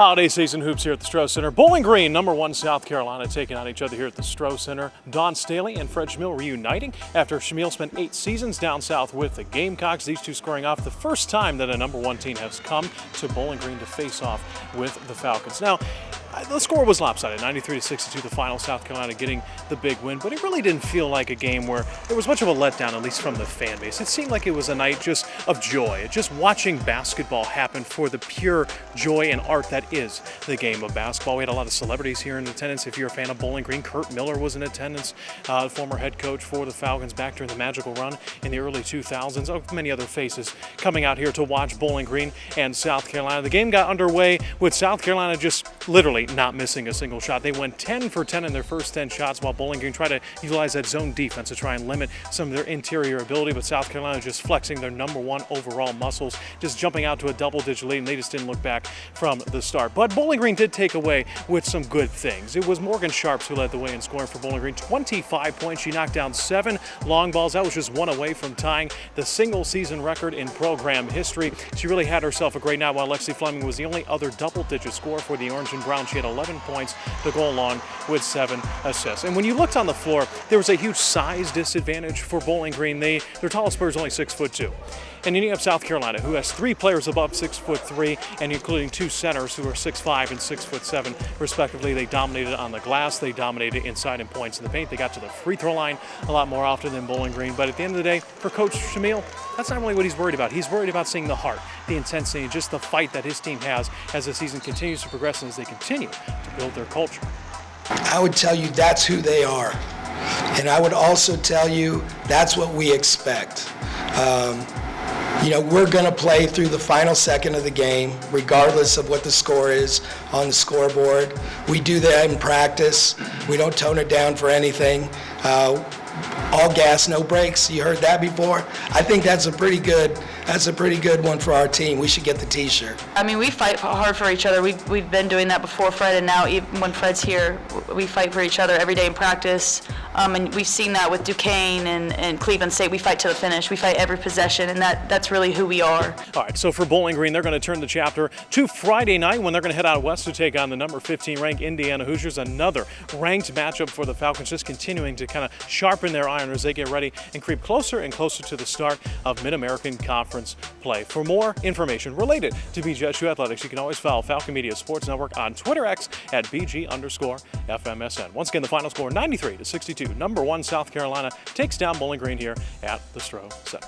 Holiday season hoops here at the Stroh Center. Bowling Green, #1 South Carolina, taking on each other here at the Stroh Center. Don Staley and Fred Schmiel reuniting after Schmiel spent 8 seasons down south with the Gamecocks. These two scoring off the first time that a #1 team has come to Bowling Green to face off with the Falcons. Now, the score was lopsided, 93-62, the final, South Carolina getting the big win, but it really didn't feel like a game where there was much of a letdown, at least from the fan base. It seemed like it was a night just of joy, just watching basketball happen for the pure joy and art that is the game of basketball. We had a lot of celebrities here in attendance. If you're a fan of Bowling Green, Kurt Miller was in attendance, former head coach for the Falcons back during the magical run in the early 2000s. Many other faces coming out here to watch Bowling Green and South Carolina. The game got underway with South Carolina just literally not missing a single shot. They went 10 for 10 in their first 10 shots, while Bowling Green tried to utilize that zone defense to try and limit some of their interior ability, but South Carolina just flexing their #1 overall muscles, just jumping out to a double-digit lead, and they just didn't look back from the start. But Bowling Green did take away with some good things. It was Morgan Sharps who led the way in scoring for Bowling Green, 25 points. She knocked down 7 long balls. That was just 1 away from tying the single-season record in program history. She really had herself a great night, while Lexi Fleming was the only other double-digit scorer for the Orange and Brown. She had 11 points to go along with 7 assists. And when you looked on the floor, there was a huge size disadvantage for Bowling Green. Their tallest player is only 6'2". And then you have South Carolina, who has 3 players above 6'3", and including 2 centers who are 6'5" and 6'7", respectively. They dominated on the glass. They dominated inside in points in the paint. They got to the free throw line a lot more often than Bowling Green. But at the end of the day, for Coach Schmiel, that's not really what he's worried about. He's worried about seeing the heart, the intensity, and just the fight that his team has as the season continues to progress and as they continue to build their culture. I would tell you that's who they are. And I would also tell you that's what we expect. We're going to play through the final second of the game, regardless of what the score is on the scoreboard. We do that in practice. We don't tone it down for anything. All gas, no brakes. You heard that before? I think that's a pretty good one for our team. We should get the T-shirt. I mean, we fight hard for each other. We've been doing that before Fred, and now even when Fred's here, we fight for each other every day in practice. And we've seen that with Duquesne and Cleveland State. We fight to the finish. We fight every possession, and that's really who we are. All right, so for Bowling Green, they're going to turn the chapter to Friday night when they're going to head out west to take on the #15 ranked Indiana Hoosiers. Another ranked matchup for the Falcons, just continuing to kind of sharpen their iron as they get ready and creep closer and closer to the start of Mid-American Conference play. For more information related to BGSU athletics, you can always follow Falcon Media Sports Network on Twitter X at @BG_FMSN. Once again, the final score 93-62. #1 South Carolina takes down Bowling Green here at the Stroh Center.